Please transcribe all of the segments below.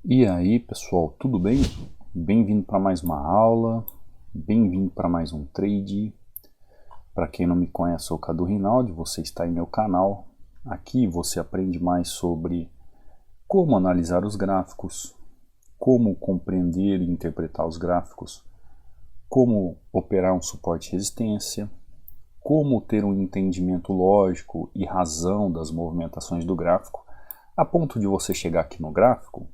E aí pessoal, tudo bem? Bem-vindo para mais uma aula, bem-vindo para mais um trade. Para quem não me conhece, eu sou o Cadu Rinaldi, você está em meu canal. Aqui você aprende mais sobre como analisar os gráficos, como compreender e interpretar os gráficos, como operar um suporte e resistência, como ter um entendimento lógico e razão das movimentações do gráfico, a ponto de você chegar aqui no gráfico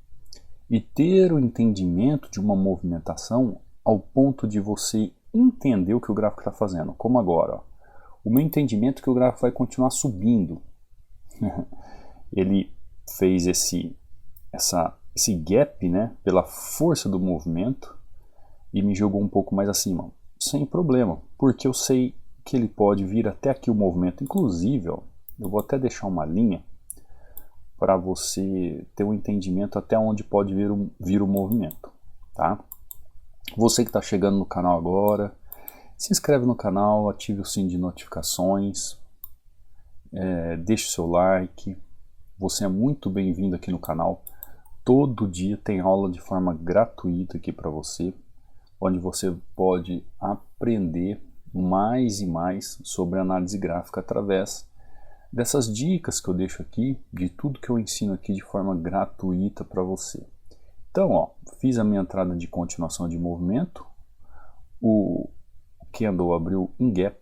e ter o entendimento de uma movimentação ao ponto de você entender o que o gráfico está fazendo. Como agora, ó. O meu entendimento é que o gráfico vai continuar subindo. Ele fez esse gap, né, pela força do movimento e me jogou um pouco mais acima. Sem problema, porque eu sei que ele pode vir até aqui o movimento. Inclusive, ó, eu vou até deixar uma linha para você ter um entendimento até onde pode vir o movimento, tá? Você que está chegando no canal agora, se inscreve no canal, ative o sininho de notificações, deixe o seu like, você é muito bem-vindo aqui no canal. Todo dia tem aula de forma gratuita aqui para você, onde você pode aprender mais e mais sobre análise gráfica através dessas dicas que eu deixo aqui, de tudo que eu ensino aqui de forma gratuita para você. Então, ó, fiz a minha entrada de continuação de movimento, o candle abriu em gap,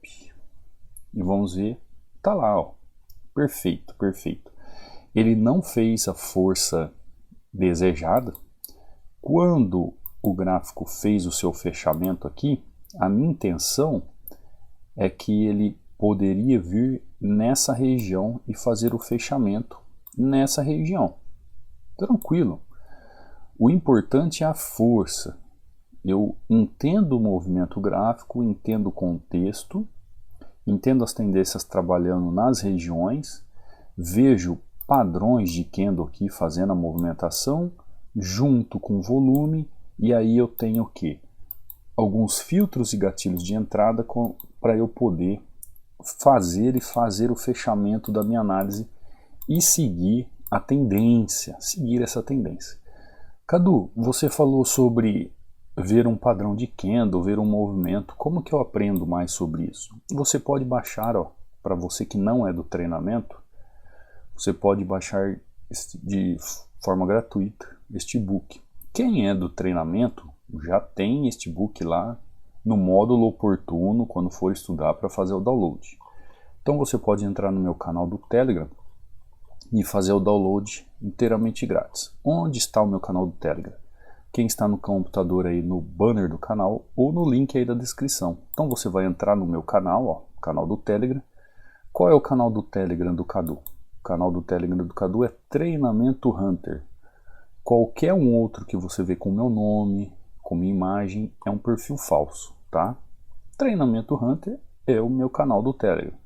e vamos ver, tá lá, ó, perfeito, perfeito. Ele não fez a força desejada. Quando o gráfico fez o seu fechamento aqui, a minha intenção é que ele poderia vir nessa região e fazer o fechamento nessa região. Tranquilo. O importante é a força. Eu entendo o movimento gráfico, entendo o contexto, entendo as tendências trabalhando nas regiões, vejo padrões de candle aqui fazendo a movimentação, junto com o volume, e aí eu tenho o quê? Alguns filtros e gatilhos de entrada para eu poder fazer o fechamento da minha análise e seguir a tendência, seguir essa tendência. Cadu, você falou sobre ver um padrão de candle, ver um movimento, como que eu aprendo mais sobre isso? Você pode baixar, ó, para você que não é do treinamento, você pode baixar de forma gratuita este book. Quem é do treinamento já tem este book lá no módulo oportuno quando for estudar para fazer o download. Então você pode entrar no meu canal do Telegram e fazer o download inteiramente grátis. Onde está o meu canal do Telegram? Quem está no computador aí no banner do canal ou no link aí da descrição. Então você vai entrar no meu canal, ó, canal do Telegram. Qual é o canal do Telegram do Cadu? O canal do Telegram do Cadu é Treinamento Hunter. Qualquer um outro que você vê com meu nome, com minha imagem, é um perfil falso, tá? Treinamento Hunter é o meu canal do Telegram.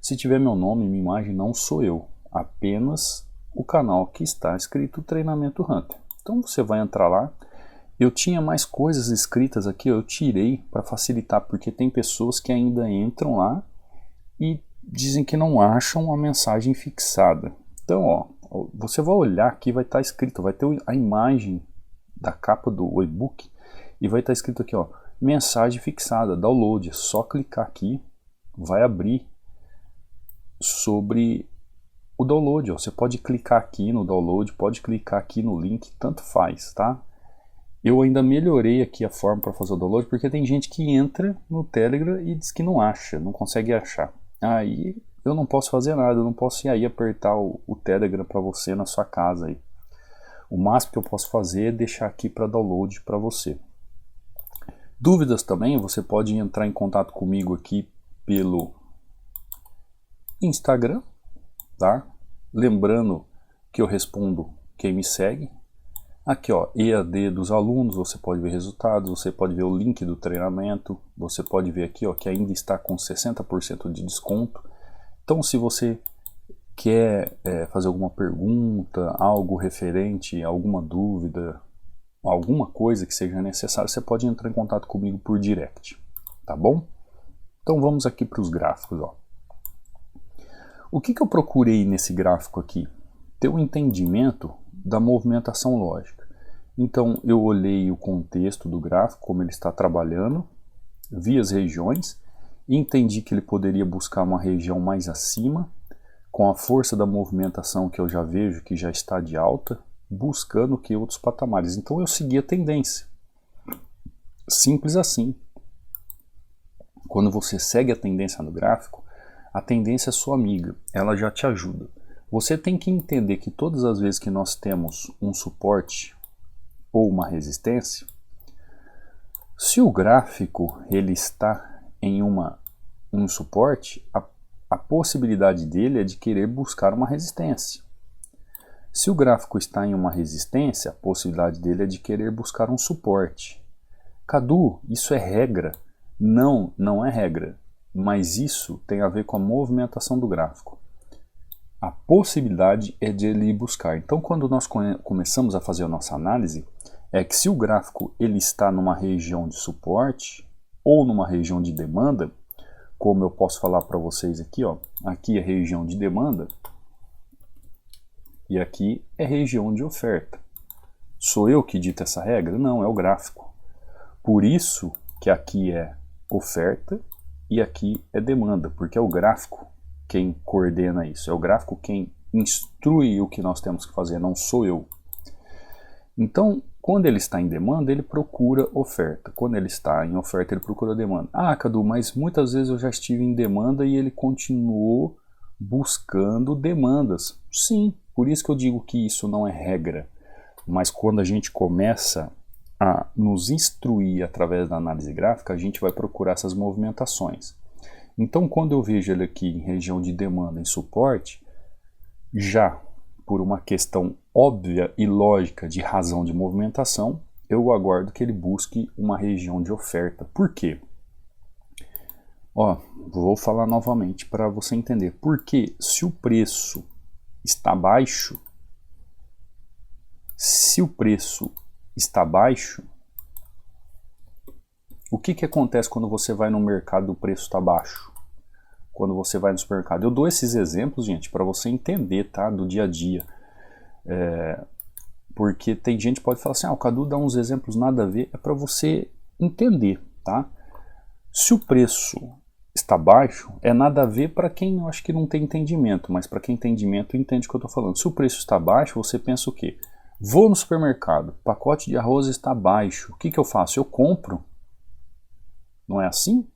Se tiver meu nome e minha imagem, não sou eu, apenas o canal que está escrito Treinamento Hunter. Então você vai entrar lá. Eu tinha mais coisas escritas aqui, eu tirei para facilitar, porque tem pessoas que ainda entram lá e dizem que não acham a mensagem fixada. Então, ó, você vai olhar aqui, vai estar escrito, vai ter a imagem da capa do e-book e vai estar escrito aqui, ó, mensagem fixada, download. É só clicar aqui, vai abrir sobre o download, ó. Você pode clicar aqui no download, pode clicar aqui no link, tanto faz, tá? Eu ainda melhorei aqui a forma para fazer o download, porque tem gente que entra no Telegram e diz que não acha, não consegue achar. Aí eu não posso fazer nada, eu não posso ir aí apertar o Telegram para você na sua casa aí. O máximo que eu posso fazer é deixar aqui para download para você. Dúvidas também, você pode entrar em contato comigo aqui pelo Instagram, tá? Lembrando que eu respondo quem me segue. Aqui, ó, EAD dos alunos, você pode ver resultados, você pode ver o link do treinamento, você pode ver aqui, ó, que ainda está com 60% de desconto. Então, se você quer fazer alguma pergunta, algo referente, alguma dúvida, alguma coisa que seja necessário, você pode entrar em contato comigo por direct, tá bom? Então vamos aqui para os gráficos, ó. O que eu procurei nesse gráfico aqui? Ter um entendimento da movimentação lógica. Então eu olhei o contexto do gráfico, como ele está trabalhando, vi as regiões, entendi que ele poderia buscar uma região mais acima, com a força da movimentação que eu já vejo que já está de alta, buscando que outros patamares. Então eu segui a tendência. Simples assim. Quando você segue a tendência no gráfico, a tendência é sua amiga, ela já te ajuda. Você tem que entender que todas as vezes que nós temos um suporte ou uma resistência, se o gráfico ele está em um suporte, a possibilidade dele é de querer buscar uma resistência. Se o gráfico está em uma resistência, a possibilidade dele é de querer buscar um suporte. Cadu, isso é regra? Não, não é regra, mas isso tem a ver com a movimentação do gráfico. A possibilidade é de ele ir buscar. Então, quando nós começamos a fazer a nossa análise, é que se o gráfico ele está numa região de suporte ou numa região de demanda, como eu posso falar para vocês aqui, ó, aqui é região de demanda e aqui é região de oferta. Sou eu que dito essa regra? Não, é o gráfico. Por isso que aqui é oferta e aqui é demanda, porque é o gráfico quem coordena isso, é o gráfico quem instrui o que nós temos que fazer, não sou eu. Então, quando ele está em demanda, ele procura oferta. Quando ele está em oferta, ele procura demanda. Ah, Cadu, mas muitas vezes eu já estive em demanda e ele continuou buscando demandas. Sim, por isso que eu digo que isso não é regra. Mas quando a gente começa a nos instruir através da análise gráfica, a gente vai procurar essas movimentações. Então, quando eu vejo ele aqui em região de demanda em suporte, já por uma questão óbvia e lógica de razão de movimentação, eu aguardo que ele busque uma região de oferta. Por quê? Ó, vou falar novamente para você entender. Porque se o preço está baixo, o que acontece quando você vai no mercado e o preço está baixo? Quando você vai no supermercado. Eu dou esses exemplos, gente, para você entender, tá? Do dia a dia. Porque tem gente que pode falar assim, o Cadu dá uns exemplos nada a ver. É para você entender, tá? Se o preço está baixo, é nada a ver para quem eu acho que não tem entendimento, mas para quem tem entendimento entende o que eu estou falando. Se o preço está baixo, você pensa o quê? Vou no supermercado, pacote de arroz está baixo. O que eu faço? Eu compro. Não é assim?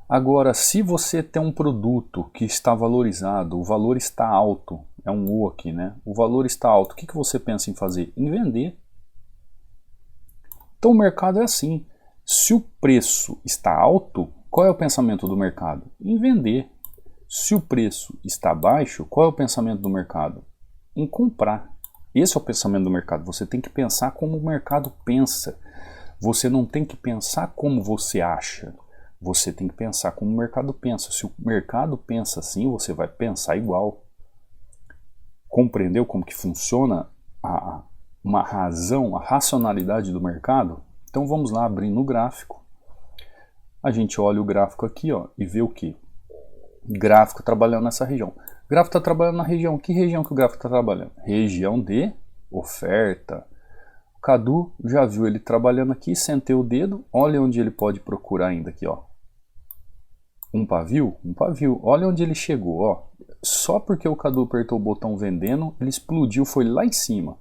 Agora, se você tem um produto que está valorizado, o valor está alto, é um O aqui, né? O valor está alto, o que você pensa em fazer? Em vender. Então o mercado é assim. Se o preço está alto, qual é o pensamento do mercado? Em vender. Se o preço está baixo, qual é o pensamento do mercado? Em comprar. Esse é o pensamento do mercado. Você tem que pensar como o mercado pensa. Você não tem que pensar como você acha. Você tem que pensar como o mercado pensa. Se o mercado pensa assim, você vai pensar igual. Compreendeu como que funciona uma razão, a racionalidade do mercado? Então vamos lá, abrir no gráfico. A gente olha o gráfico aqui, ó, e vê o que? Gráfico trabalhando nessa região. O gráfico está trabalhando na região. Que região que o gráfico está trabalhando? Região de oferta. O Cadu já viu ele trabalhando aqui, sentei o dedo. Olha onde ele pode procurar ainda aqui, ó. Um pavio? Um pavio. Olha onde ele chegou, ó. Só porque o Cadu apertou o botão vendendo, ele explodiu, foi lá em cima.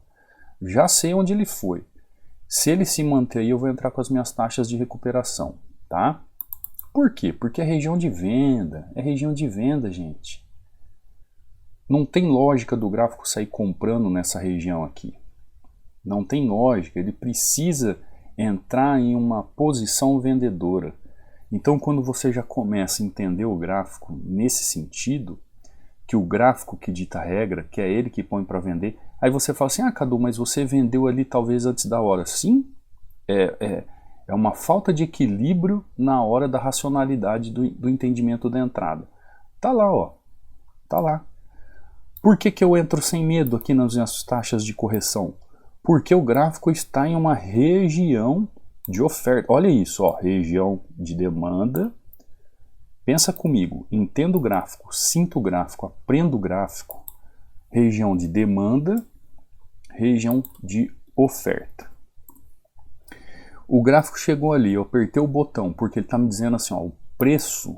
Já sei onde ele foi. Se ele se manter aí, eu vou entrar com as minhas taxas de recuperação, tá? Por quê? Porque é região de venda. É região de venda, gente. Não tem lógica do gráfico sair comprando nessa região aqui. Não tem lógica. Ele precisa entrar em uma posição vendedora. Então, quando você já começa a entender o gráfico nesse sentido, que o gráfico que dita a regra, que é ele que põe para vender, aí você fala assim, Cadu, mas você vendeu ali talvez antes da hora. Sim, é uma falta de equilíbrio na hora da racionalidade do entendimento da entrada. Tá lá, ó. Tá lá. Por que eu entro sem medo aqui nas minhas taxas de correção? Porque o gráfico está em uma região de oferta. Olha isso, ó, região de demanda. Pensa comigo, entenda o gráfico, sinta o gráfico, aprenda o gráfico. Região de demanda, região de oferta. O gráfico chegou ali, eu apertei o botão, porque ele está me dizendo assim, ó, o preço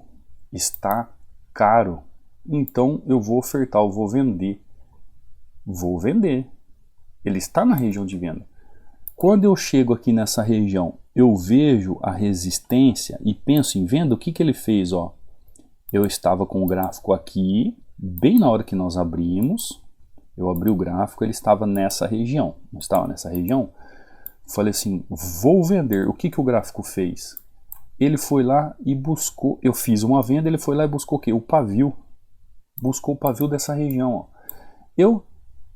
está caro, então eu vou ofertar, eu vou vender. Vou vender. Ele está na região de venda. Quando eu chego aqui nessa região, eu vejo a resistência e penso em venda, o que ele fez? Ó? Eu estava com o gráfico aqui, bem na hora que nós abrimos, eu abri o gráfico, ele estava nessa região. Não estava nessa região? Falei assim, vou vender. O que o gráfico fez? Ele foi lá e buscou, eu fiz uma venda, ele foi lá e buscou o quê? O pavio. Buscou o pavio dessa região. Ó. Eu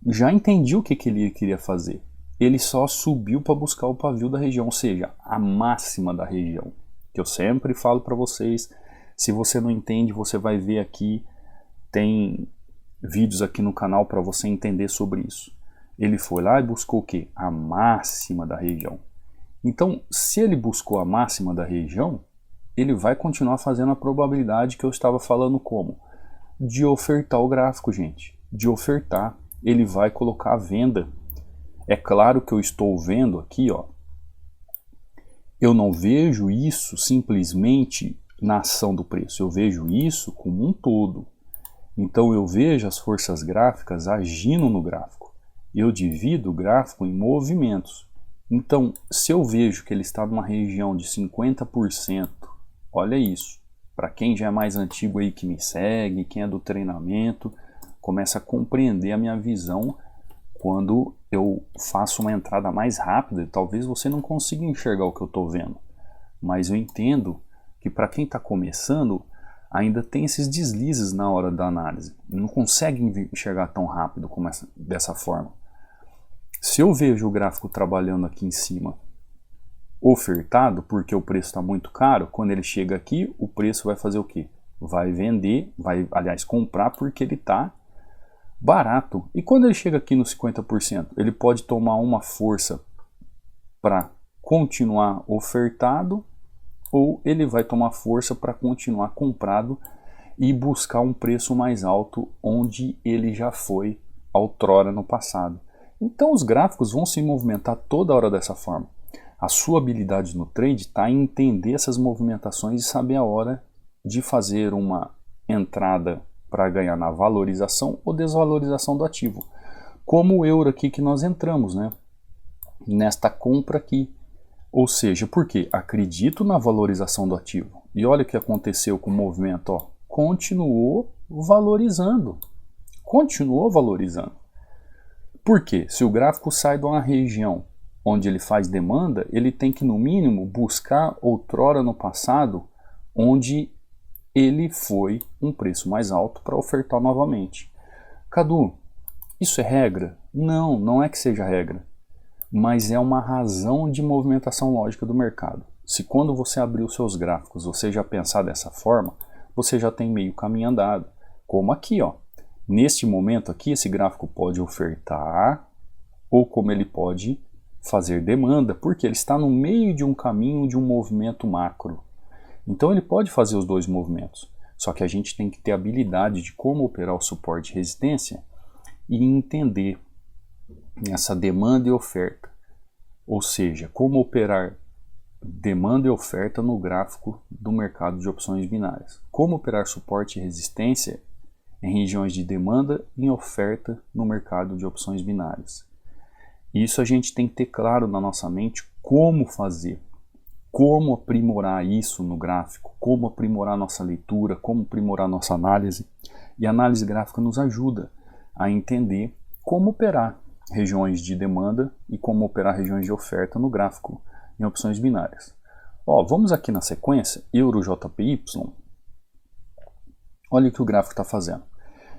já entendi o que ele queria fazer. Ele só subiu para buscar o pavio da região, ou seja, a máxima da região. Que eu sempre falo para vocês, se você não entende, você vai ver aqui, tem vídeos aqui no canal para você entender sobre isso. Ele foi lá e buscou o quê? A máxima da região. Então, se ele buscou a máxima da região, ele vai continuar fazendo a probabilidade que eu estava falando como? De ofertar o gráfico, gente. De ofertar. Ele vai colocar a venda. É claro que eu estou vendo aqui, ó. Eu não vejo isso simplesmente na ação do preço. Eu vejo isso como um todo. Então eu vejo as forças gráficas agindo no gráfico. Eu divido o gráfico em movimentos. Então, se eu vejo que ele está numa região de 50%, olha isso. Para quem já é mais antigo aí que me segue, quem é do treinamento, começa a compreender a minha visão quando eu faço uma entrada mais rápida. Talvez você não consiga enxergar o que eu estou vendo, mas eu entendo que para quem está começando, ainda tem esses deslizes na hora da análise. Não consegue enxergar tão rápido como dessa forma. Se eu vejo o gráfico trabalhando aqui em cima, ofertado, porque o preço está muito caro, quando ele chega aqui, o preço vai fazer o quê? Vai vender, vai, aliás, comprar porque ele está barato. E quando ele chega aqui nos 50%, ele pode tomar uma força para continuar ofertado, ou ele vai tomar força para continuar comprado e buscar um preço mais alto onde ele já foi outrora no passado. Então os gráficos vão se movimentar toda hora dessa forma. A sua habilidade no trade está em entender essas movimentações e saber a hora de fazer uma entrada para ganhar na valorização ou desvalorização do ativo. Como o euro aqui que nós entramos, né? Nesta compra aqui. Ou seja, porque acredito na valorização do ativo. E olha o que aconteceu com o movimento. Ó, continuou valorizando. Continuou valorizando. Por quê? Se o gráfico sai de uma região onde ele faz demanda, ele tem que, no mínimo, buscar outrora no passado onde ele foi um preço mais alto para ofertar novamente. Cadu, isso é regra? Não, não é que seja regra. Mas é uma razão de movimentação lógica do mercado. Se quando você abrir os seus gráficos você já pensar dessa forma, você já tem meio caminho andado. Como aqui, ó. Neste momento aqui, esse gráfico pode ofertar, ou como ele pode fazer demanda, porque ele está no meio de um caminho de um movimento macro. Então ele pode fazer os dois movimentos. Só que a gente tem que ter habilidade de como operar o suporte e resistência e entender essa demanda e oferta, ou seja, como operar demanda e oferta no gráfico do mercado de opções binárias, como operar suporte e resistência em regiões de demanda e oferta no mercado de opções binárias. Isso a gente tem que ter claro na nossa mente como fazer, como aprimorar isso no gráfico, como aprimorar nossa leitura, como aprimorar nossa análise, e a análise gráfica nos ajuda a entender como operar regiões de demanda e como operar regiões de oferta no gráfico em opções binárias. Ó, vamos aqui na sequência, EURO-JPY. Olha o que o gráfico está fazendo.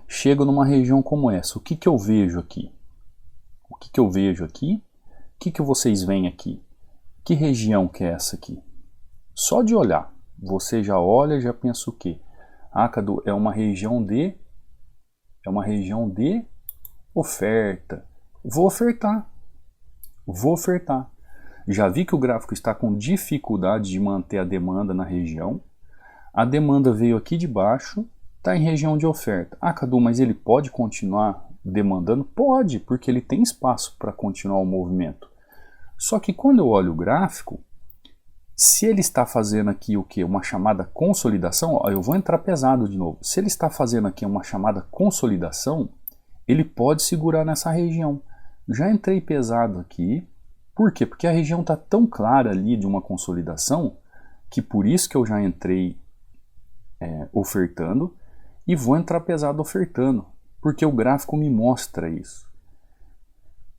Chego numa região como essa. O que eu vejo aqui? O que eu vejo aqui? O que vocês veem aqui? Que região que é essa aqui? Só de olhar, você já olha e já pensa o quê? Ah, Cadu, é uma região de oferta. Vou ofertar. Já vi que o gráfico está com dificuldade de manter a demanda na região. A demanda veio aqui de baixo, está em região de oferta. Ah, Cadu, mas ele pode continuar demandando? Pode, porque ele tem espaço para continuar o movimento. Só que quando eu olho o gráfico, se ele está fazendo aqui o que? Uma chamada consolidação, ó, eu vou entrar pesado de novo. Se ele está fazendo aqui uma chamada consolidação, ele pode segurar nessa região. Já entrei pesado aqui. Por quê? Porque a região está tão clara ali de uma consolidação que por isso que eu já entrei ofertando e vou entrar pesado ofertando, porque o gráfico me mostra isso.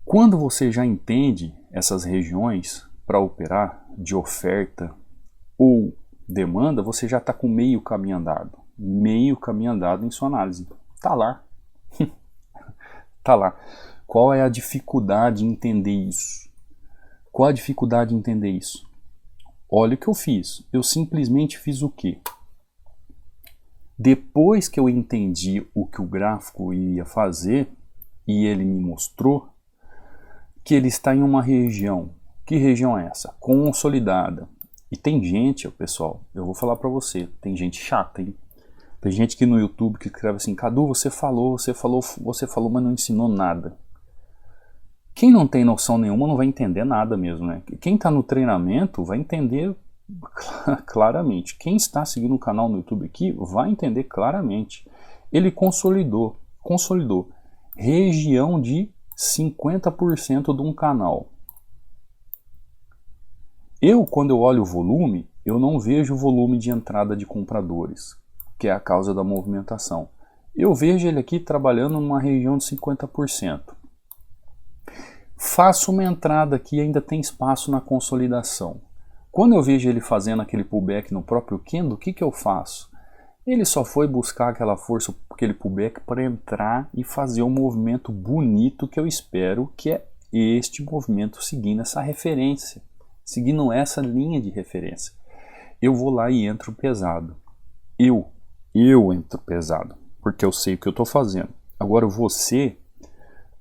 Quando você já entende essas regiões para operar de oferta ou demanda, você já está com meio caminho andado. Meio caminho andado em sua análise. Tá lá. Tá lá. Qual é a dificuldade em entender isso? Qual a dificuldade em entender isso? Olha o que eu fiz. Eu simplesmente fiz o quê? Depois que eu entendi o que o gráfico ia fazer e ele me mostrou que ele está em uma região. Que região é essa? Consolidada. E tem gente, pessoal, eu vou falar para você, tem gente chata, hein? Tem gente aqui no YouTube que escreve assim: Cadu, você falou, mas não ensinou nada. Quem não tem noção nenhuma não vai entender nada mesmo, né? Quem está no treinamento vai entender claramente. Quem está seguindo o canal no YouTube aqui vai entender claramente. Ele consolidou região de 50% de um canal. Quando eu olho o volume, eu não vejo o volume de entrada de compradores, que é a causa da movimentação. Eu vejo ele aqui trabalhando numa região de 50%. Faço uma entrada aqui, ainda tem espaço na consolidação. Quando eu vejo ele fazendo aquele pullback no próprio candle, o que eu faço? Ele só foi buscar aquela força, aquele pullback para entrar e fazer um movimento bonito que eu espero que é este movimento seguindo essa referência, seguindo essa linha de referência. Eu vou lá e entro pesado. Eu entro pesado, porque eu sei o que eu estou fazendo. Agora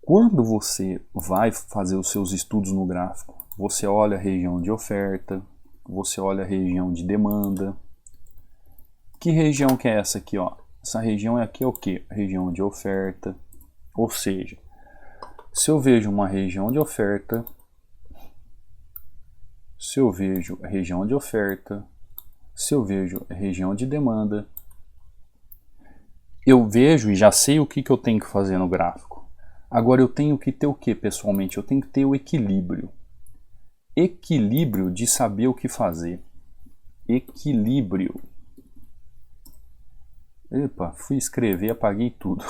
quando você vai fazer os seus estudos no gráfico, você olha a região de oferta, você olha a região de demanda. Que região que é essa aqui, ó? Essa região aqui é o que? A região de oferta. Ou seja, se eu vejo uma região de oferta, se eu vejo a região de oferta, se eu vejo a região de demanda, eu vejo e já sei o que eu tenho que fazer no gráfico. Agora eu tenho que ter o que, pessoalmente? Eu tenho que ter o equilíbrio. Equilíbrio de saber o que fazer. Equilíbrio. Epa, fui escrever, apaguei tudo.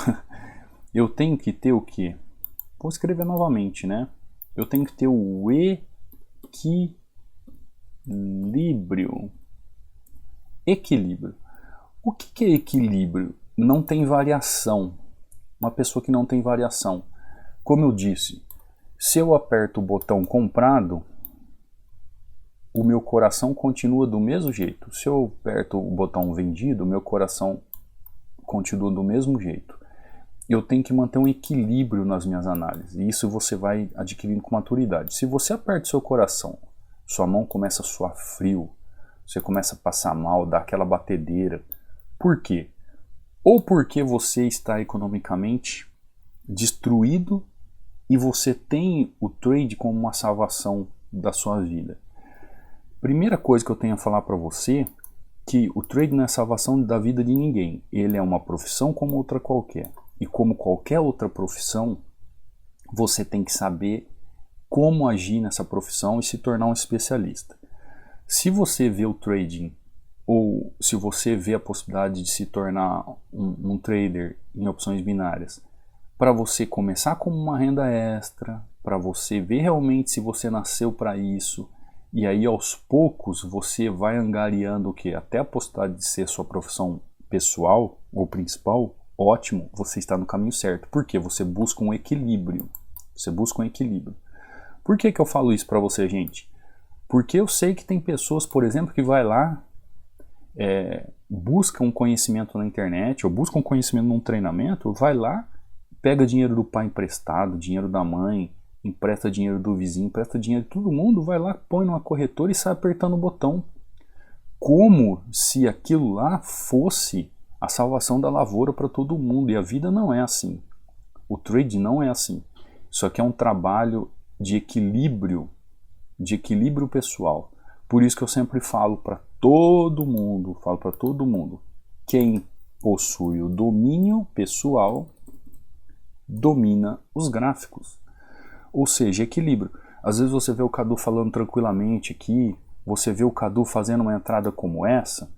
Eu tenho que ter o quê? Vou escrever novamente, né? Eu tenho que ter o equilíbrio. Equilíbrio. O que é equilíbrio? Não tem variação. Uma pessoa que não tem variação. Como eu disse, se eu aperto o botão comprado, o meu coração continua do mesmo jeito. Se eu aperto o botão vendido, o meu coração continua do mesmo jeito. Eu tenho que manter um equilíbrio nas minhas análises. E isso você vai adquirindo com maturidade. Se você aperta o seu coração, sua mão começa a suar frio, você começa a passar mal, dá aquela batedeira. Por quê? Ou porque você está economicamente destruído e você tem o trade como uma salvação da sua vida. Primeira coisa que eu tenho a falar para você, que o trade não é salvação da vida de ninguém. Ele é uma profissão como outra qualquer. E como qualquer outra profissão, você tem que saber como agir nessa profissão e se tornar um especialista. Se você vê o trading, ou se você vê a possibilidade de se tornar um trader em opções binárias, para você começar como uma renda extra, para você ver realmente se você nasceu para isso, e aí aos poucos você vai angariando o que? Até a possibilidade de ser sua profissão pessoal ou principal, ótimo, você está no caminho certo. Por quê? Você busca um equilíbrio. Você busca um equilíbrio. Por que eu falo isso para você, gente? Porque eu sei que tem pessoas, por exemplo, que vai lá, busca um conhecimento na internet, ou busca um conhecimento num treinamento, vai lá, pega dinheiro do pai emprestado, dinheiro da mãe, empresta dinheiro do vizinho, empresta dinheiro de todo mundo, vai lá, põe numa corretora e sai apertando o botão. Como se aquilo lá fosse a salvação da lavoura para todo mundo. E a vida não é assim. O trade não é assim. Isso aqui é um trabalho de equilíbrio de equilíbrio pessoal. Por isso que eu sempre falo para todo mundo, quem possui o domínio pessoal domina os gráficos. Ou seja, equilíbrio. Às vezes você vê o Cadu falando tranquilamente aqui, você vê o Cadu fazendo uma entrada como essa,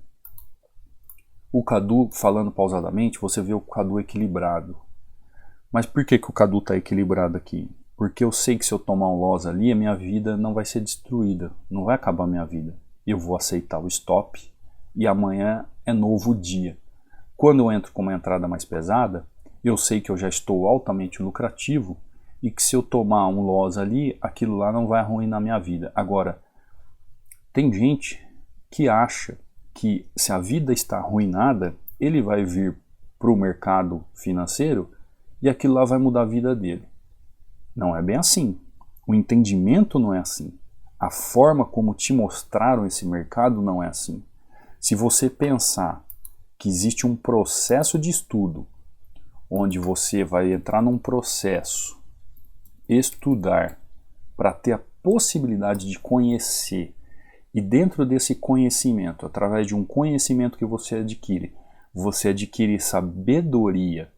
o Cadu falando pausadamente, você vê o Cadu equilibrado. Mas por que o Cadu está equilibrado aqui? Porque eu sei que se eu tomar um loss ali, a minha vida não vai ser destruída, não vai acabar a minha vida. Eu vou aceitar o stop e amanhã é novo dia. Quando eu entro com uma entrada mais pesada, eu sei que eu já estou altamente lucrativo e que se eu tomar um loss ali, aquilo lá não vai arruinar minha vida. Agora, tem gente que acha que se a vida está arruinada, ele vai vir para o mercado financeiro e aquilo lá vai mudar a vida dele. Não é bem assim. O entendimento não é assim. A forma como te mostraram esse mercado não é assim. Se você pensar que existe um processo de estudo, onde você vai entrar num processo, estudar, para ter a possibilidade de conhecer, e dentro desse conhecimento, através de um conhecimento que você adquire sabedoria,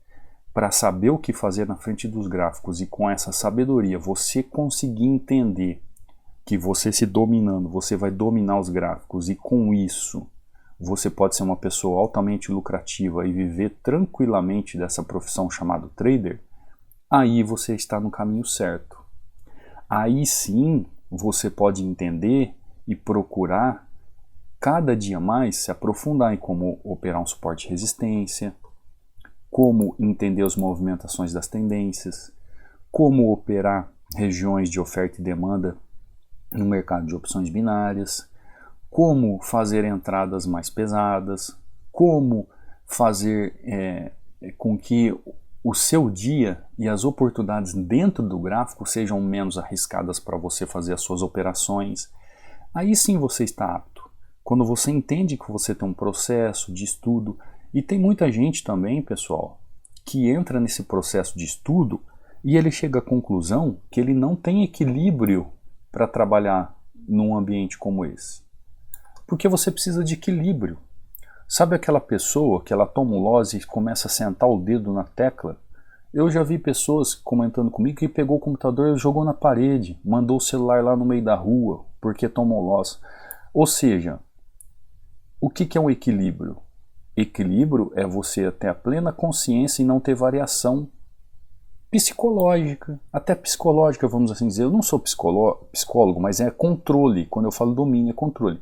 para saber o que fazer na frente dos gráficos, e com essa sabedoria você conseguir entender que você se dominando, você vai dominar os gráficos, e com isso você pode ser uma pessoa altamente lucrativa e viver tranquilamente dessa profissão chamada trader, aí você está no caminho certo. Aí sim você pode entender e procurar cada dia mais se aprofundar em como operar um suporte de resistência, como entender as movimentações das tendências, como operar regiões de oferta e demanda no mercado de opções binárias, como fazer entradas mais pesadas, como fazer com que o seu dia e as oportunidades dentro do gráfico sejam menos arriscadas para você fazer as suas operações. Aí sim você está apto. Quando você entende que você tem um processo de estudo, e tem muita gente também, pessoal, que entra nesse processo de estudo e ele chega à conclusão que ele não tem equilíbrio para trabalhar num ambiente como esse. Porque você precisa de equilíbrio. Sabe aquela pessoa que ela toma um loss e começa a sentar o dedo na tecla? Eu já vi pessoas comentando comigo que pegou o computador e jogou na parede, mandou o celular lá no meio da rua porque tomou loss. Ou seja, o que é um equilíbrio? Equilíbrio é você ter a plena consciência e não ter variação psicológica, até psicológica, vamos assim dizer. Eu não sou psicólogo, mas é controle. Quando eu falo domínio, é controle.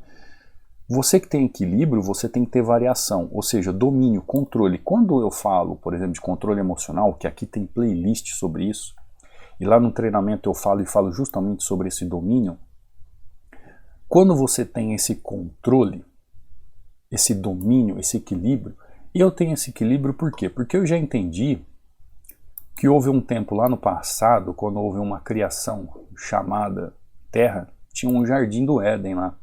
Você que tem equilíbrio, você tem que ter variação, ou seja, domínio, controle. Quando eu falo, por exemplo, de controle emocional, que aqui tem playlist sobre isso, e lá no treinamento eu falo justamente sobre esse domínio, quando você tem esse controle, esse domínio, esse equilíbrio, e eu tenho esse equilíbrio por quê? Porque eu já entendi que houve um tempo lá no passado, quando houve uma criação chamada Terra, tinha um jardim do Éden lá.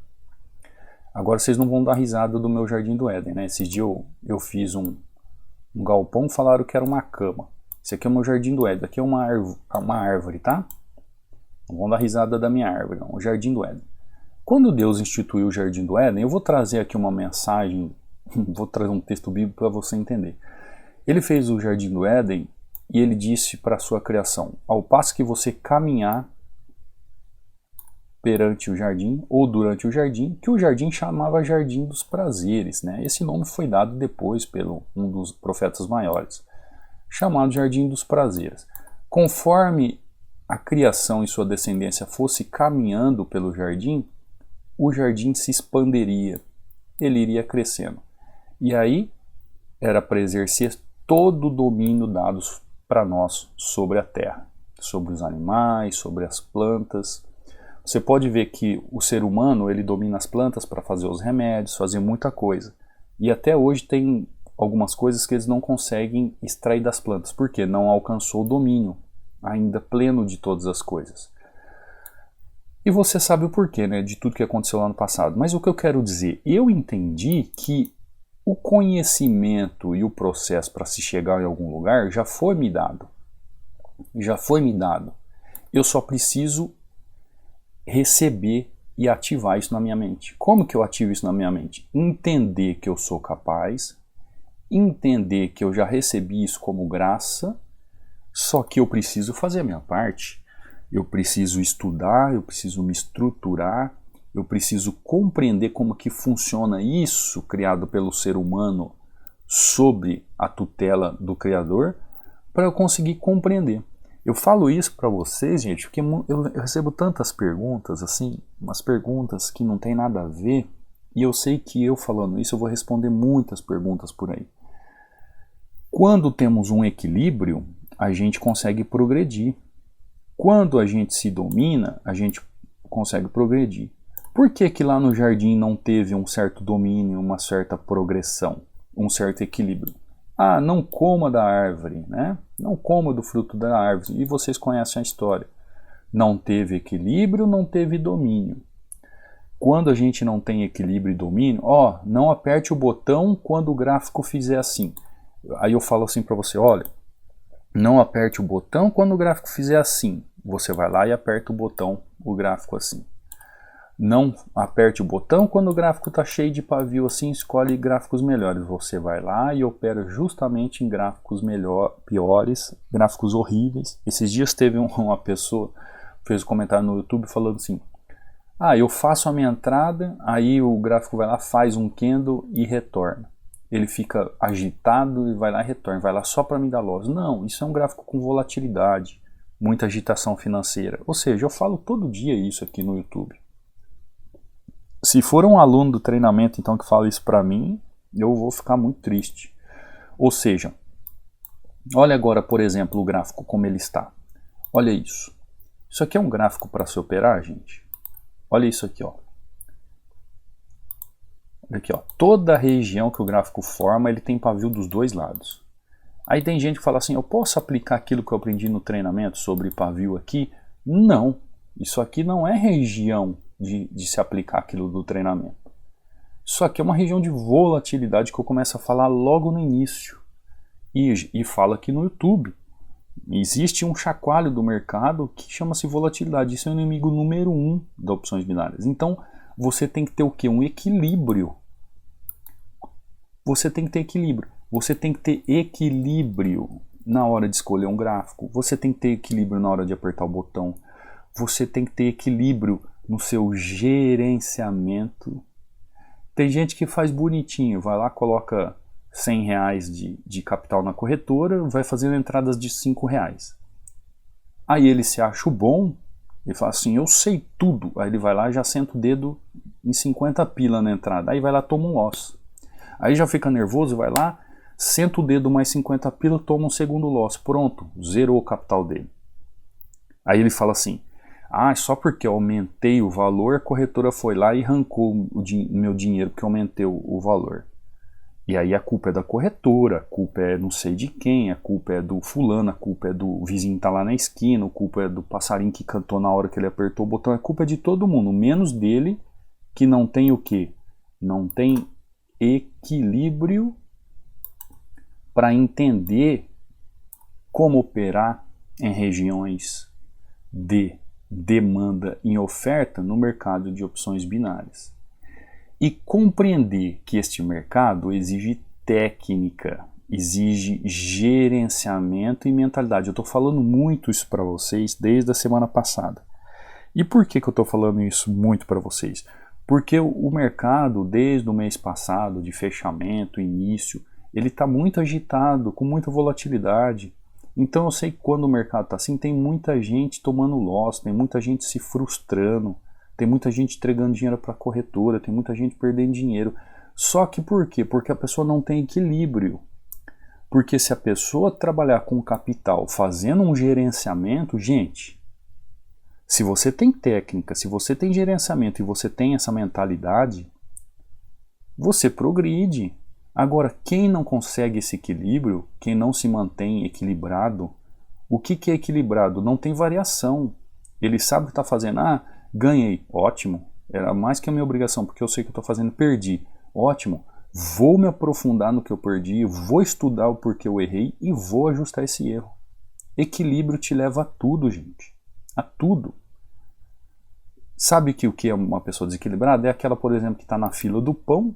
Agora vocês não vão dar risada do meu jardim do Éden, né? Esses dias eu fiz um galpão, falaram que era uma cama. Esse aqui é o meu jardim do Éden, aqui é uma árvore, tá? Não vão dar risada da minha árvore, não, o jardim do Éden. Quando Deus instituiu o jardim do Éden, eu vou trazer aqui uma mensagem, vou trazer um texto bíblico para você entender. Ele fez o jardim do Éden e ele disse para a sua criação: ao passo que você caminhar perante o jardim, ou durante o jardim, que o jardim chamava Jardim dos Prazeres, né? Esse nome foi dado depois pelo um dos profetas maiores, chamado Jardim dos Prazeres. Conforme a criação e sua descendência fosse caminhando pelo jardim, o jardim se expandiria, ele iria crescendo. E aí era para exercer todo o domínio dado para nós sobre a terra, sobre os animais, sobre as plantas. Você pode ver que o ser humano ele domina as plantas para fazer os remédios, fazer muita coisa. E até hoje tem algumas coisas que eles não conseguem extrair das plantas, porque não alcançou o domínio ainda pleno de todas as coisas. E você sabe o porquê, né, de tudo que aconteceu lá no passado. Mas o que eu quero dizer, eu entendi que o conhecimento e o processo para se chegar em algum lugar já foi me dado. Já foi me dado. Eu só preciso receber e ativar isso na minha mente. Como que eu ativo isso na minha mente? Entender que eu sou capaz, entender que eu já recebi isso como graça, só que eu preciso fazer a minha parte. Eu preciso estudar, eu preciso me estruturar, eu preciso compreender como que funciona isso criado pelo ser humano sob a tutela do Criador, para eu conseguir compreender. Eu falo isso para vocês, gente, porque eu recebo tantas perguntas, assim, umas perguntas que não tem nada a ver, e eu sei que eu falando isso eu vou responder muitas perguntas por aí. Quando temos um equilíbrio, a gente consegue progredir. Quando a gente se domina, a gente consegue progredir. Por que que lá no jardim não teve um certo domínio, uma certa progressão, um certo equilíbrio? Ah, não coma da árvore, né? Não coma do fruto da árvore. E vocês conhecem a história. Não teve equilíbrio, não teve domínio. Quando a gente não tem equilíbrio e domínio, não aperte o botão quando o gráfico fizer assim. Aí eu falo assim para você, olha, não aperte o botão quando o gráfico fizer assim. Você vai lá e aperta o botão, o gráfico assim. Não aperte o botão quando o gráfico está cheio de pavio assim, escolhe gráficos melhores. Você vai lá e opera justamente em gráficos piores, gráficos horríveis. Esses dias teve uma pessoa fez um comentário no YouTube falando assim, eu faço a minha entrada, aí o gráfico vai lá, faz um candle e retorna. Ele fica agitado e vai lá e retorna, vai lá só para me dar loss. Não, isso é um gráfico com volatilidade, muita agitação financeira. Ou seja, eu falo todo dia isso aqui no YouTube. Se for um aluno do treinamento então que fala isso para mim, eu vou ficar muito triste. Ou seja, olha agora, por exemplo, o gráfico como ele está. Olha isso. Isso aqui é um gráfico para se operar, gente? Olha isso aqui, ó. Olha aqui, ó. Toda a região que o gráfico forma, ele tem pavio dos dois lados. Aí tem gente que fala assim, eu posso aplicar aquilo que eu aprendi no treinamento sobre pavio aqui? Não. Isso aqui não é região de se aplicar aquilo do treinamento. Isso aqui é uma região de volatilidade que eu começo a falar logo no início. E falo aqui no YouTube. Existe um chacoalho do mercado que chama-se volatilidade. Isso é o inimigo número 1 das opções binárias. Então, você tem que ter o quê? Um equilíbrio. Você tem que ter equilíbrio. Você tem que ter equilíbrio na hora de escolher um gráfico. Você tem que ter equilíbrio na hora de apertar o botão. Você tem que ter equilíbrio no seu gerenciamento. Tem gente que faz bonitinho, vai lá, coloca R$100 de capital na corretora, vai fazendo entradas de R$5. Aí ele se acha bom, ele fala assim, eu sei tudo. Aí ele vai lá e já senta o dedo em 50 pila na entrada, aí vai lá, toma um loss. Aí já fica nervoso, vai lá, senta o dedo mais 50 pila, toma um segundo loss. Pronto, zerou o capital dele. Aí ele fala assim, só porque eu aumentei o valor, a corretora foi lá e arrancou o meu dinheiro porque eu aumentei o valor. E aí a culpa é da corretora, a culpa é não sei de quem, a culpa é do fulano, a culpa é do vizinho que tá lá na esquina, a culpa é do passarinho que cantou na hora que ele apertou o botão, a culpa é de todo mundo, menos dele, que não tem o quê? Não tem equilíbrio para entender como operar em regiões de demanda e oferta no mercado de opções binárias. E compreender que este mercado exige técnica, exige gerenciamento e mentalidade. Eu estou falando muito isso para vocês desde a semana passada. E por que eu estou falando isso muito para vocês? Porque o mercado, desde o mês passado, de fechamento, início, ele está muito agitado, com muita volatilidade. Então eu sei que quando o mercado está assim, tem muita gente tomando loss, tem muita gente se frustrando, tem muita gente entregando dinheiro para a corretora, tem muita gente perdendo dinheiro. Só que por quê? Porque a pessoa não tem equilíbrio. Porque se a pessoa trabalhar com capital fazendo um gerenciamento, gente, se você tem técnica, se você tem gerenciamento e você tem essa mentalidade, você progride. Agora, quem não consegue esse equilíbrio, quem não se mantém equilibrado, o que é equilibrado? Não tem variação. Ele sabe o que está fazendo. Ganhei, ótimo, era mais que a minha obrigação, porque eu sei que eu estou fazendo, perdi, ótimo, vou me aprofundar no que eu perdi, vou estudar o porquê eu errei e vou ajustar esse erro. Equilíbrio te leva a tudo, gente, a tudo. Sabe que o que é uma pessoa desequilibrada? É aquela, por exemplo, que está na fila do pão,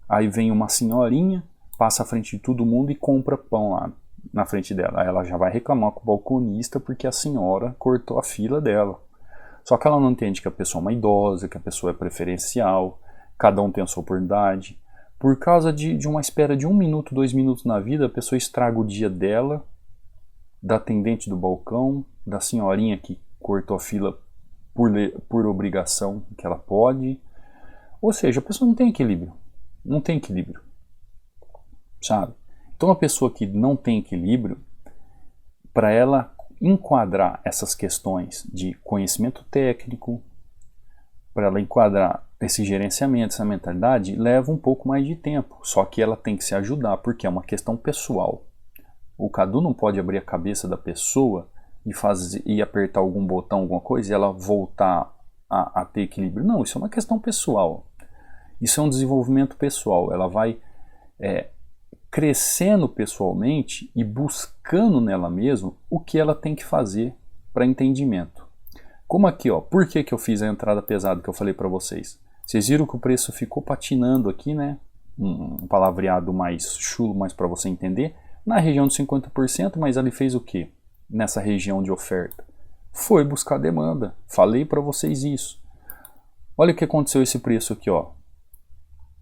aí vem uma senhorinha, passa à frente de todo mundo e compra pão lá na frente dela. Aí ela já vai reclamar com o balconista porque a senhora cortou a fila dela. Só que ela não entende que a pessoa é uma idosa, que a pessoa é preferencial, cada um tem a sua oportunidade. Por causa de uma espera de 1 minuto, 2 minutos na vida, a pessoa estraga o dia dela, da atendente do balcão, da senhorinha que cortou a fila por obrigação que ela pode. Ou seja, a pessoa não tem equilíbrio. Não tem equilíbrio. Sabe? Então a pessoa que não tem equilíbrio, para ela enquadrar essas questões de conhecimento técnico, para ela enquadrar esse gerenciamento, essa mentalidade, leva um pouco mais de tempo. Só que ela tem que se ajudar, porque é uma questão pessoal. O Cadu não pode abrir a cabeça da pessoa e apertar algum botão, alguma coisa, e ela voltar a ter equilíbrio. Não, isso é uma questão pessoal. Isso é um desenvolvimento pessoal. Ela vai crescendo pessoalmente e buscando nela mesma o que ela tem que fazer para entendimento. Como aqui, ó, por que eu fiz a entrada pesada que eu falei para vocês? Vocês viram que o preço ficou patinando aqui, né? Um palavreado mais chulo, mais para você entender. Na região de 50%, mas ele fez o quê? Nessa região de oferta. Foi buscar demanda. Falei para vocês isso. Olha o que aconteceu esse preço aqui, ó.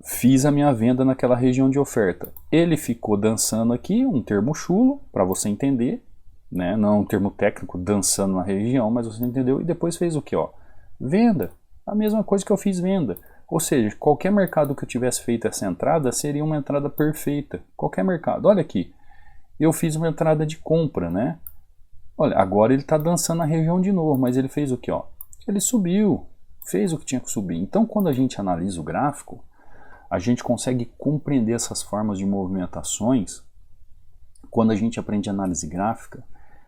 Fiz a minha venda naquela região de oferta. Ele ficou dançando aqui, um termo chulo, para você entender, né? Não um termo técnico, dançando na região, mas você entendeu. E depois fez o que, ó? Venda. A mesma coisa que eu fiz venda. Ou seja, qualquer mercado que eu tivesse feito essa entrada seria uma entrada perfeita. Qualquer mercado. Olha aqui. Eu fiz uma entrada de compra, né? Olha, agora ele está dançando na região de novo, mas ele fez o que, ó? Ele subiu. Fez o que tinha que subir. Então, quando a gente analisa o gráfico, a gente consegue compreender essas formas de movimentações. Quando a gente aprende análise gráfica,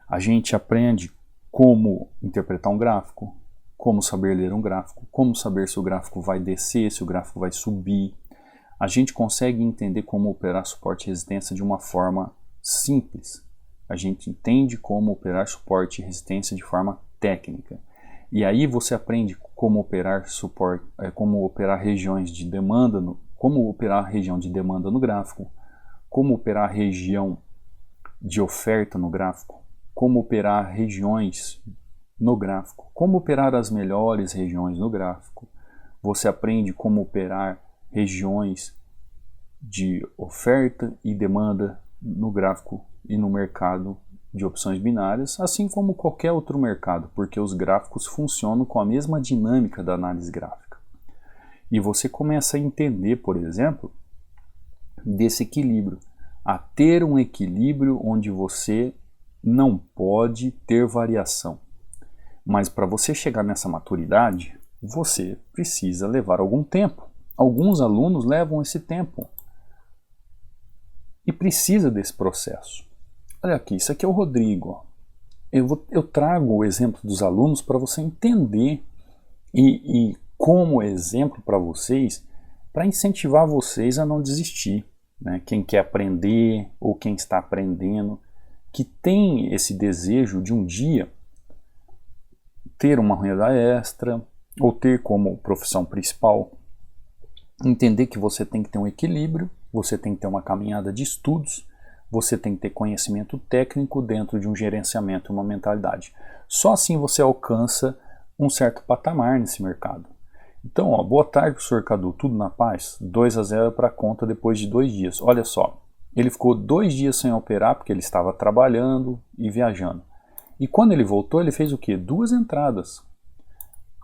a gente aprende como interpretar um gráfico, como saber ler um gráfico, como saber se o gráfico vai descer, se o gráfico vai subir. A gente consegue entender como operar suporte e resistência de uma forma simples. A gente entende como operar suporte e resistência de forma técnica. E aí você aprende como operar suporte, como operar regiões de demanda, como operar a região de demanda no gráfico, como operar a região de oferta no gráfico, como operar regiões no gráfico, como operar as melhores regiões no gráfico. Você aprende como operar regiões de oferta e demanda no gráfico e no mercado de opções binárias, assim como qualquer outro mercado, porque os gráficos funcionam com a mesma dinâmica da análise gráfica. E você começa a entender, por exemplo, desse equilíbrio, a ter um equilíbrio onde você não pode ter variação. Mas para você chegar nessa maturidade, você precisa levar algum tempo. Alguns alunos levam esse tempo e precisa desse processo. Olha aqui, isso aqui é o Rodrigo. Eu trago o exemplo dos alunos para você entender e como exemplo para vocês, para incentivar vocês a não desistir. Né? Quem quer aprender ou quem está aprendendo, que tem esse desejo de um dia ter uma renda extra ou ter como profissão principal, entender que você tem que ter um equilíbrio, você tem que ter uma caminhada de estudos, você tem que ter conhecimento técnico dentro de um gerenciamento e uma mentalidade. Só assim você alcança um certo patamar nesse mercado. Então, ó, boa tarde, professor Cadu, tudo na paz? 2-0 para a conta depois de 2 dias. Olha só, ele ficou 2 dias sem operar porque ele estava trabalhando e viajando. E quando ele voltou, ele fez o quê? 2 entradas.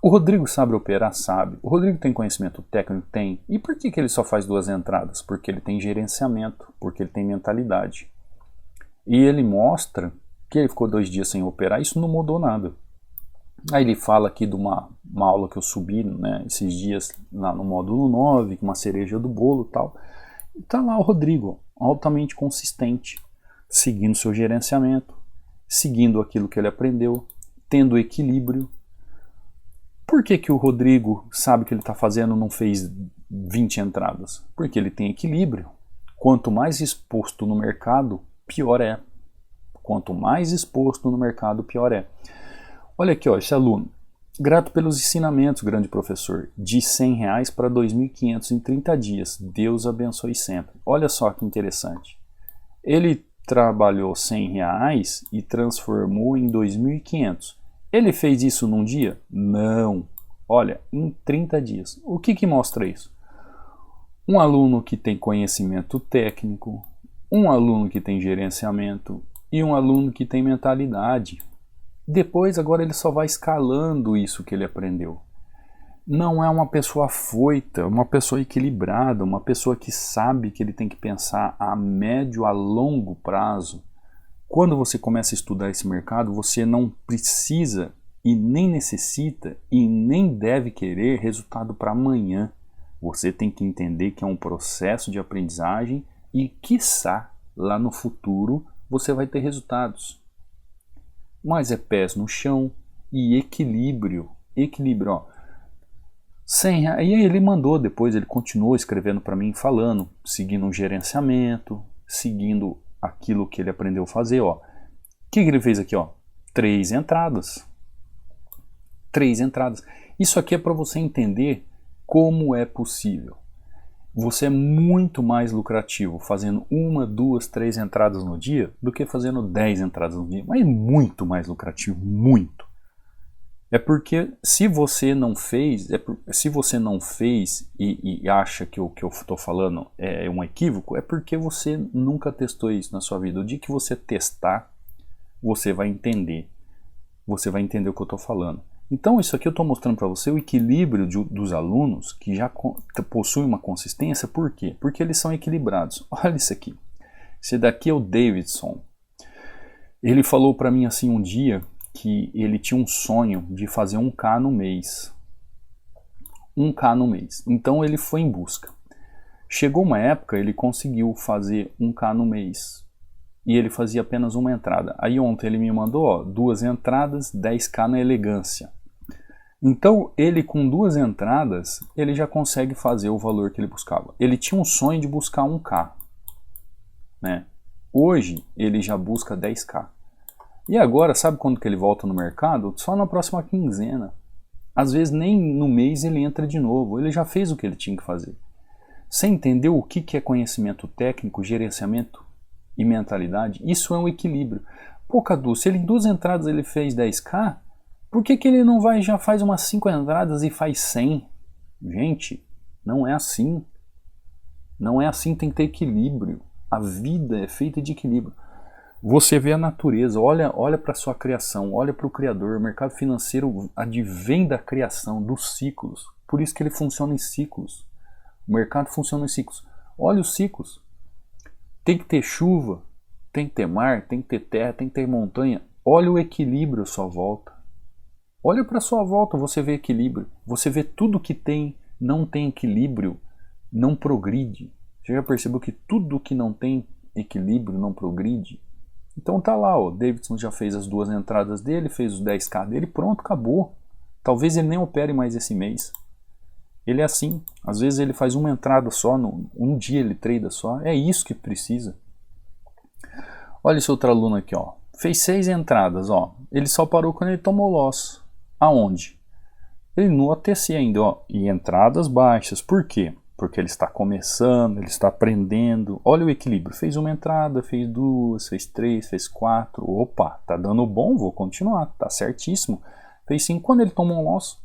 O Rodrigo sabe operar? Sabe. O Rodrigo tem conhecimento técnico? Tem. E por que ele só faz 2 entradas? Porque ele tem gerenciamento, porque ele tem mentalidade. E ele mostra que ele ficou 2 dias sem operar, isso não mudou nada. Aí ele fala aqui de uma aula que eu subi, né, esses dias lá no módulo 9, com uma cereja do bolo e tal. E tá lá o Rodrigo, altamente consistente, seguindo seu gerenciamento, seguindo aquilo que ele aprendeu, tendo equilíbrio. Por que o Rodrigo sabe que ele está fazendo não fez 20 entradas? Porque ele tem equilíbrio. Quanto mais exposto no mercado, pior é. Quanto mais exposto no mercado, pior é. Olha aqui, ó, esse aluno. Grato pelos ensinamentos, grande professor. De R$100 para 2.500 em 30 dias. Deus abençoe sempre. Olha só que interessante. Ele trabalhou R$100 e transformou em 2.500. Ele fez isso num dia? Não. Olha, em 30 dias. O que mostra isso? Um aluno que tem conhecimento técnico, um aluno que tem gerenciamento e um aluno que tem mentalidade. Depois, agora ele só vai escalando isso que ele aprendeu. Não é uma pessoa afoita, uma pessoa equilibrada, uma pessoa que sabe que ele tem que pensar a médio, a longo prazo. Quando você começa a estudar esse mercado, você não precisa e nem necessita e nem deve querer resultado para amanhã. Você tem que entender que é um processo de aprendizagem e, quiçá, lá no futuro, você vai ter resultados. Mas é pés no chão e equilíbrio. Equilíbrio, ó. E aí ele mandou depois, ele continuou escrevendo para mim, falando, seguindo um gerenciamento, seguindo aquilo que ele aprendeu a fazer, ó. O que ele fez aqui, ó? 3 entradas. 3 entradas. Isso aqui é para você entender como é possível. Você é muito mais lucrativo fazendo 1, 2, 3 entradas no dia do que fazendo 10 entradas no dia. Mas muito mais lucrativo, muito. É porque se você não fez, e acha que o que eu estou falando é um equívoco, é porque você nunca testou isso na sua vida. O dia que você testar, você vai entender. Você vai entender o que eu estou falando. Então isso aqui eu estou mostrando para você o equilíbrio dos alunos que já possuem uma consistência. Por quê? Porque eles são equilibrados. Olha isso aqui. Esse daqui é o Davidson. Ele falou para mim assim um dia que ele tinha um sonho de fazer 1.000 no mês. 1.000 no mês. Então ele foi em busca. Chegou uma época, ele conseguiu fazer 1.000 no mês. E ele fazia apenas uma entrada. Aí ontem ele me mandou, ó, 2 entradas, 10.000 na elegância. Então ele com 2 entradas, ele já consegue fazer o valor que ele buscava. Ele tinha um sonho de buscar 1.000. Né? Hoje ele já busca 10.000. E agora, sabe quando que ele volta no mercado? Só na próxima quinzena. Às vezes nem no mês ele entra de novo. Ele já fez o que ele tinha que fazer. Você entendeu o que é conhecimento técnico, gerenciamento e mentalidade? Isso é um equilíbrio. Pô, Cadu, se ele em 2 entradas ele fez 10.000, por que ele não vai já faz umas 5 entradas e faz 100? Gente, não é assim. Não é assim, tem que ter equilíbrio. A vida é feita de equilíbrio. Você vê a natureza, olha para a sua criação, olha para o Criador. O mercado financeiro advém da criação, dos ciclos. Por isso que ele funciona em ciclos. O mercado funciona em ciclos. Olha os ciclos. Tem que ter chuva, tem que ter mar, tem que ter terra, tem que ter montanha. Olha o equilíbrio à sua volta. Olha para a sua volta, você vê equilíbrio. Você vê tudo que não tem equilíbrio, não progride. Você já percebeu que tudo que não tem equilíbrio não progride? Então tá lá, o Davidson já fez as 2 entradas dele, fez os 10.000 dele, pronto, acabou. Talvez ele nem opere mais esse mês. Ele é assim, às vezes ele faz uma entrada só, um dia ele trada só, é isso que precisa. Olha esse outro aluno aqui, ó. Fez 6 entradas, ó. Ele só parou quando ele tomou loss. Aonde? Ele no OTC ainda, ó. E entradas baixas, por quê? Porque ele está começando, ele está aprendendo. Olha o equilíbrio. Fez uma entrada, fez 2, fez 3, fez 4. Opa, tá dando bom, vou continuar. Tá certíssimo. Fez 5. Quando ele tomou um loss,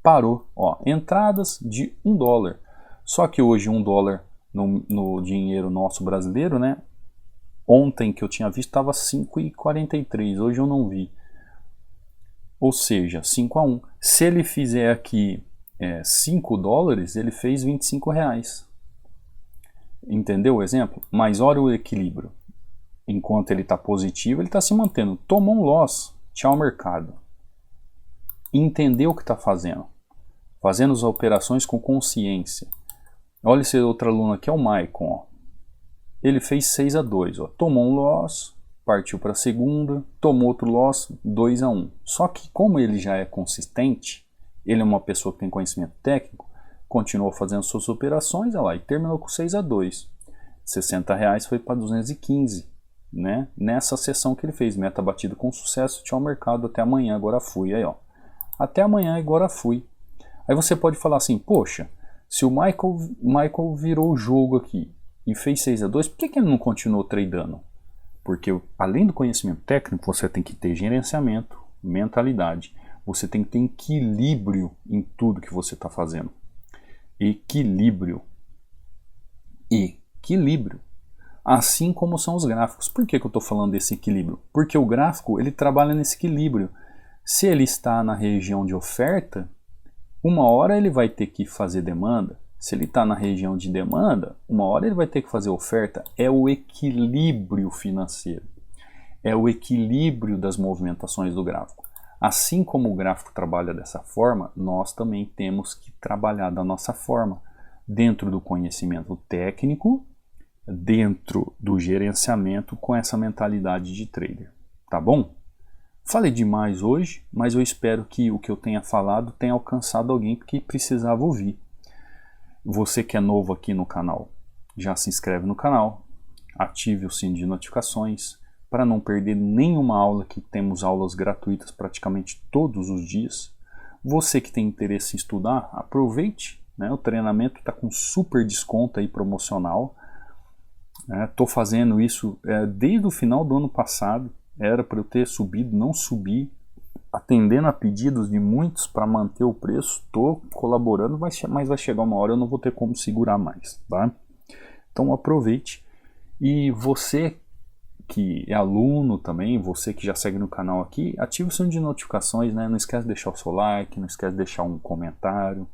parou. Ó, entradas de $1. Só que hoje $1 no dinheiro nosso brasileiro, né? Ontem que eu tinha visto estava 5,43. Hoje eu não vi. Ou seja, 5-1. Se ele fizer aqui $5, ele fez R$25. Entendeu o exemplo? Mas olha o equilíbrio. Enquanto ele está positivo, ele está se mantendo. Tomou um loss, tchau mercado. Entendeu o que está fazendo. Fazendo as operações com consciência. Olha esse outro aluno aqui, é o Maicon. Ó. Ele fez 6-2. Ó. Tomou um loss, partiu para a segunda, tomou outro loss, 2-1. Só que como ele já é consistente, ele é uma pessoa que tem conhecimento técnico, continuou fazendo suas operações, olha lá, e terminou com 6-2. R$60 foi para 215, né? Nessa sessão que ele fez, meta batida com sucesso, tchau mercado, até amanhã, agora fui, aí ó. até amanhã, agora fui. Aí você pode falar assim, poxa, se o Michael virou o jogo aqui e fez 6-2, por que ele não continuou tradando? Porque além do conhecimento técnico, você tem que ter gerenciamento, mentalidade, você tem que ter equilíbrio em tudo que você está fazendo. Equilíbrio. Equilíbrio. Assim como são os gráficos. Por que eu estou falando desse equilíbrio? Porque o gráfico ele trabalha nesse equilíbrio. Se ele está na região de oferta, uma hora ele vai ter que fazer demanda. Se ele está na região de demanda, uma hora ele vai ter que fazer oferta. É o equilíbrio financeiro. É o equilíbrio das movimentações do gráfico. Assim como o gráfico trabalha dessa forma, nós também temos que trabalhar da nossa forma. Dentro do conhecimento técnico, dentro do gerenciamento, com essa mentalidade de trader. Tá bom? Falei demais hoje, mas eu espero que o que eu tenha falado tenha alcançado alguém que precisava ouvir. Você que é novo aqui no canal, já se inscreve no canal, ative o sino de notificações para não perder nenhuma aula, que temos aulas gratuitas praticamente todos os dias. Você que tem interesse em estudar, aproveite, né? O treinamento está com super desconto aí promocional. Estou fazendo isso desde o final do ano passado, era para eu ter subido, não subi, atendendo a pedidos de muitos para manter o preço, estou colaborando, mas vai chegar uma hora eu não vou ter como segurar mais, tá? Então aproveite. E você que é aluno também, você que já segue no canal aqui, ative o sino de notificações, né? Não esquece de deixar o seu like, não esquece de deixar um comentário.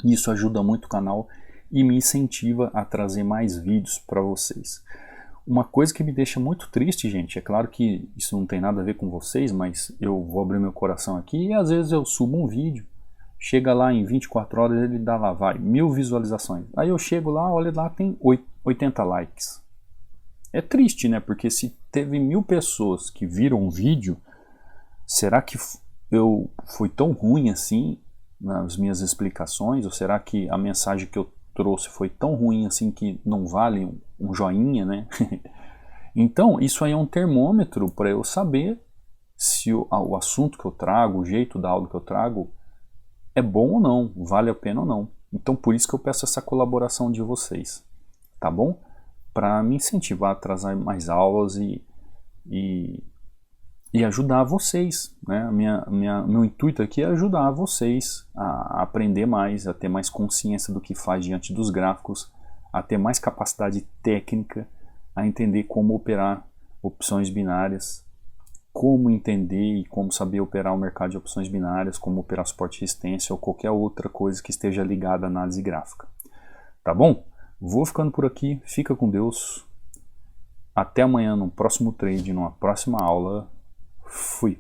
Isso ajuda muito o canal e me incentiva a trazer mais vídeos para vocês. Uma coisa que me deixa muito triste, gente, é claro que isso não tem nada a ver com vocês, mas eu vou abrir meu coração aqui e às vezes eu subo um vídeo, chega lá em 24 horas ele dá lá, 1000 visualizações. Aí eu chego lá, olha lá, tem 80 likes. É triste, né? Porque se teve 1000 pessoas que viram o vídeo, será que eu fui tão ruim assim nas minhas explicações? Ou será que a mensagem que eu trouxe foi tão ruim assim que não vale um joinha, né? Então, isso aí é um termômetro para eu saber se o assunto que eu trago, o jeito da aula que eu trago, é bom ou não, vale a pena ou não. Então, por isso que eu peço essa colaboração de vocês, tá bom? Para me incentivar a trazer mais aulas e ajudar vocês, né? Meu intuito aqui é ajudar vocês a aprender mais, a ter mais consciência do que faz diante dos gráficos, a ter mais capacidade técnica, a entender como operar opções binárias, como entender e como saber operar o mercado de opções binárias, como operar suporte e resistência ou qualquer outra coisa que esteja ligada à análise gráfica. Tá bom? Vou ficando por aqui, fica com Deus. Até amanhã no próximo trade, numa próxima aula. Fui!